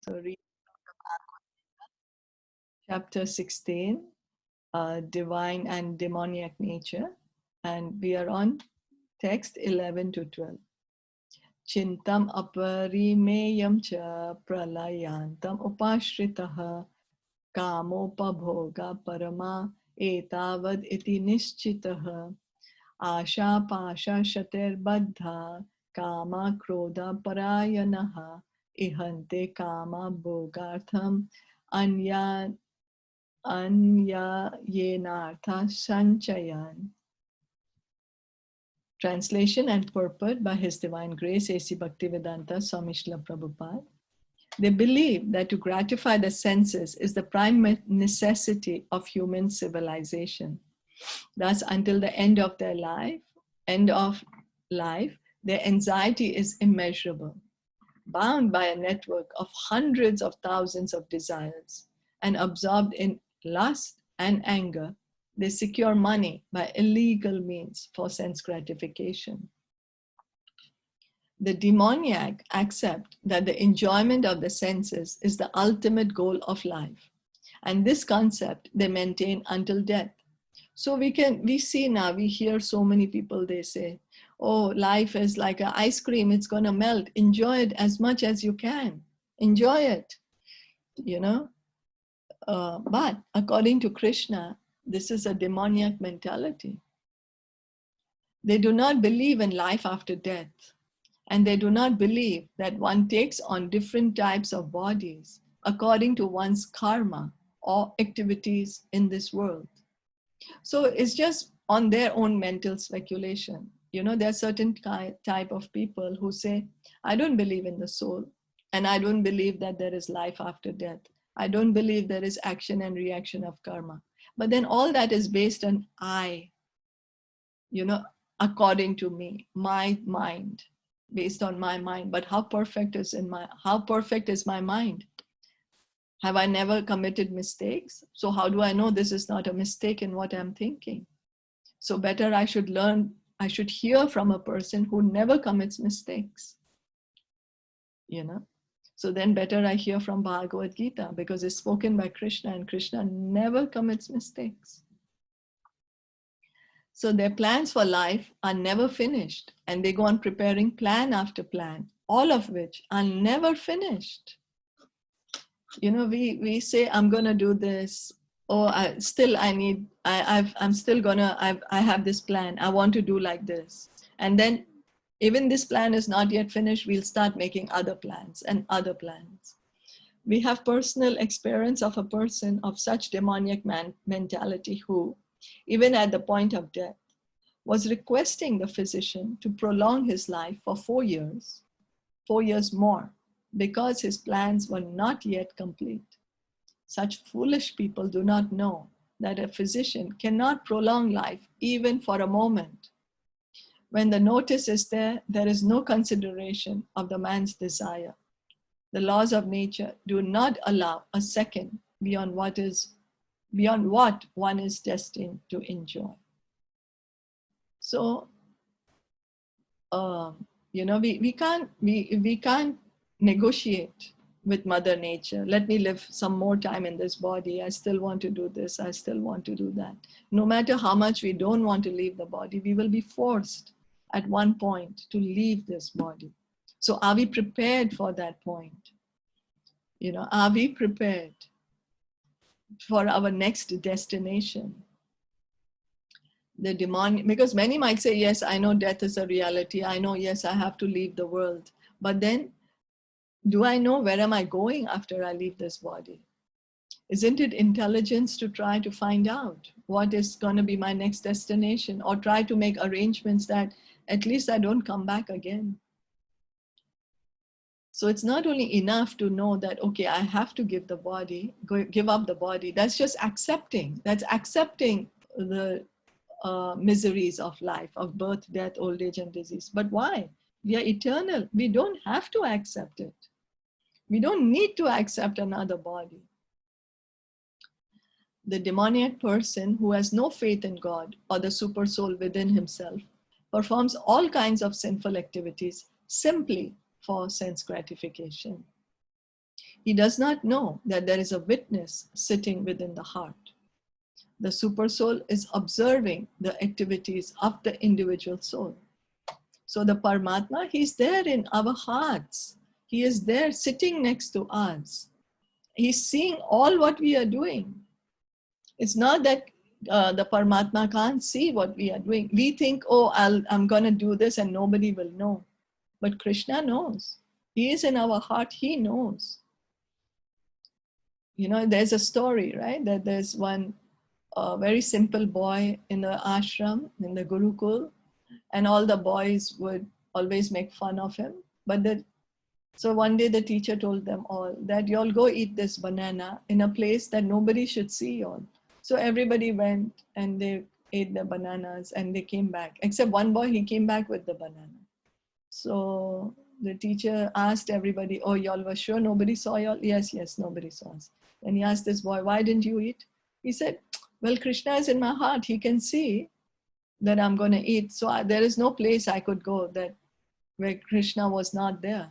Read chapter 16, Divine and Demoniac Nature, and we are on text 11 to 12. Chintam aparimeyam cha pralayantam upashritaha kamopabhoga parama etavad iti nischitaha asha pasha shatir baddha kama krodha parayanaha ihante kama bhogartham anya Yenartha Sanchayan. Translation and purport by His Divine Grace A.C. Bhaktivedanta Swami Srila Prabhupada. They believe that to gratify the senses is the prime necessity of human civilization. Thus, until the end of life, their anxiety is immeasurable, bound by a network of hundreds of thousands of desires, and absorbed in lust and anger, they secure money by illegal means for sense gratification. The demoniac accept that the enjoyment of the senses is the ultimate goal of life, and this concept they maintain until death. So we hear so many people, they say, oh, life is like an ice cream, it's going to melt, enjoy it as much as you can, enjoy it, but according to Krishna, this is a demoniac mentality. They do not believe in life after death, and they do not believe that one takes on different types of bodies according to one's karma or activities in this world. So it's just on their own mental speculation. There are certain type of people who say, I don't believe in the soul, and I don't believe that there is life after death. I don't believe there is action and reaction of karma. But then all that is based on according to me, my mind, based on my mind. But how perfect is my mind? Have I never committed mistakes? So how do I know this is not a mistake in what I'm thinking? So better I should hear from a person who never commits mistakes, So then better I hear from Bhagavad Gita, because it's spoken by Krishna, and Krishna never commits mistakes. So their plans for life are never finished, and they go on preparing plan after plan, all of which are never finished. We say, I'm going to do this. Oh, I have this plan. I want to do like this. And then even this plan is not yet finished. We'll start making other plans and other plans. We have personal experience of a person of such demoniac mentality who, even at the point of death, was requesting the physician to prolong his life for 4 years more, because his plans were not yet complete. Such foolish people do not know that a physician cannot prolong life even for a moment. When the notice is there, there is no consideration of the man's desire. The laws of nature do not allow a second beyond what one is destined to enjoy. So, we can't negotiate with Mother Nature. Let me live some more time in this body. I still want to do this. I still want to do that. No matter how much we don't want to leave the body, we will be forced at one point to leave this body. So are we prepared for that point? Are we prepared for our next destination? The demonic, because many might say, yes, I know death is a reality. I know, yes, I have to leave the world. But then, do I know where am I going after I leave this body? Isn't it intelligence to try to find out what is going to be my next destination, or try to make arrangements that at least I don't come back again? So it's not only enough to know that, okay, I have to give up the body. That's just accepting. That's accepting the miseries of life, of birth, death, old age, and disease. But why? We are eternal. We don't have to accept it. We don't need to accept another body. The demoniac person who has no faith in God or the super soul within himself performs all kinds of sinful activities simply for sense gratification. He does not know that there is a witness sitting within the heart. The supersoul is observing the activities of the individual soul. So the Paramatma, he's there in our hearts. He is there sitting next to us. He's seeing all what we are doing. It's not that the Paramatma can't see what we are doing. We think, oh, I'm going to do this and nobody will know. But Krishna knows. He is in our heart. He knows. You know, there's a story, right? That there's one very simple boy in the ashram, in the Gurukul, and all the boys would always make fun of him. So one day the teacher told them all that y'all go eat this banana in a place that nobody should see y'all. So everybody went and they ate the bananas and they came back. Except one boy, he came back with the banana. So the teacher asked everybody, oh, y'all were sure nobody saw y'all? Yes, nobody saw us. And he asked this boy, why didn't you eat? He said, well, Krishna is in my heart. He can see that I'm going to eat. So there is no place I could go where Krishna was not there.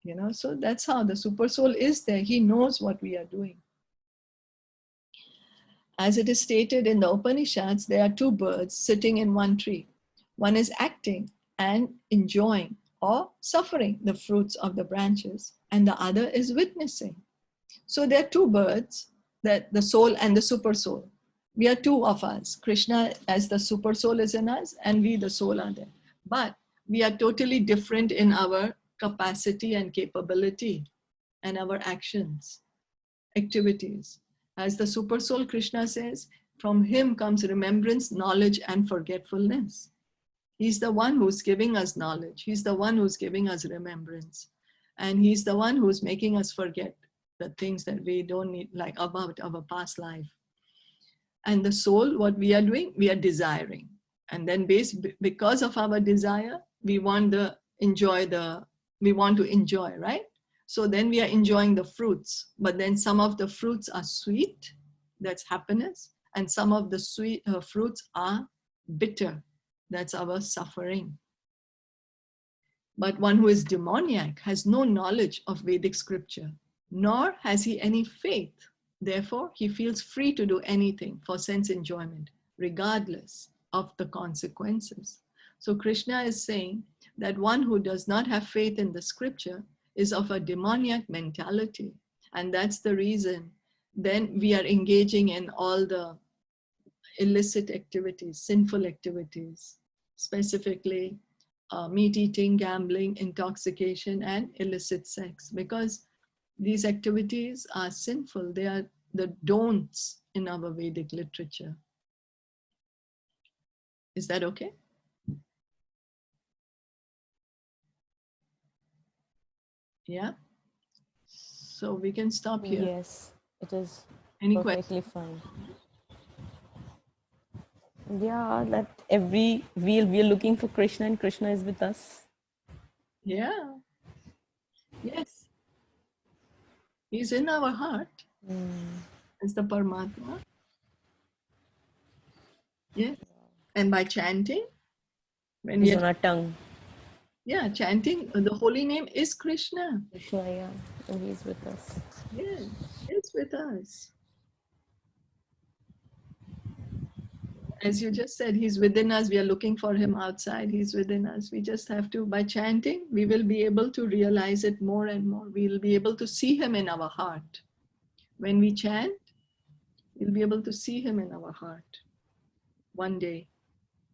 You know, so that's how the super soul is there. He knows what we are doing. As it is stated in the Upanishads, there are two birds sitting in one tree. One is acting and enjoying or suffering the fruits of the branches, and the other is witnessing. So there are two birds, that the soul and the super soul. We are two of us. Krishna as the super soul is in us, and we the soul are there. But we are totally different in our capacity and capability and our actions, activities. As the super soul, Krishna says, from him comes remembrance, knowledge, and forgetfulness. He's the one who's giving us knowledge. He's the one who's giving us remembrance. And he's the one who's making us forget the things that we don't need, like about our past life. And the soul, what we are doing, we are desiring. And then because of our desire, we want to enjoy, right? So then we are enjoying the fruits, but then some of the fruits are sweet, that's happiness, and some of the sweet fruits are bitter, that's our suffering. But one who is demoniac has no knowledge of Vedic scripture, nor has he any faith. Therefore, he feels free to do anything for sense enjoyment, regardless of the consequences. So Krishna is saying that one who does not have faith in the scripture is of a demoniac mentality. And that's the reason then we are engaging in all the illicit activities, sinful activities, specifically meat eating, gambling, intoxication, and illicit sex, because these activities are sinful. They are the don'ts in our Vedic literature. Is that okay? Yeah. So we can stop here. Yes, it is. Any perfectly questions? fine. Yeah, that every we are looking for Krishna and Krishna is with us. Yeah. Yes. He's in our heart. As the Paramatma. Yes. And by chanting, when He's we are on our tongue. chanting, the holy name is Krishna. Krishna, yeah, and he's with us. Yes, it's with us. As you just said, he's within us. We are looking for him outside. He's within us. We just have to, by chanting, we will be able to realize it more and more. We'll be able to see him in our heart. When we chant, we'll be able to see him in our heart one day,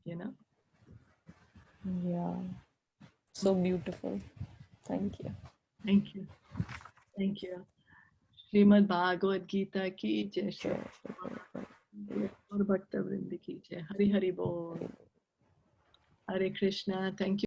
you know. Yeah, so beautiful. Thank you. Thank you. Thank you. Srimad Bhagavad Gita ki jai, और भक्त वृंद की जय. Hari Hari Bol. Hare Krishna. Thank you.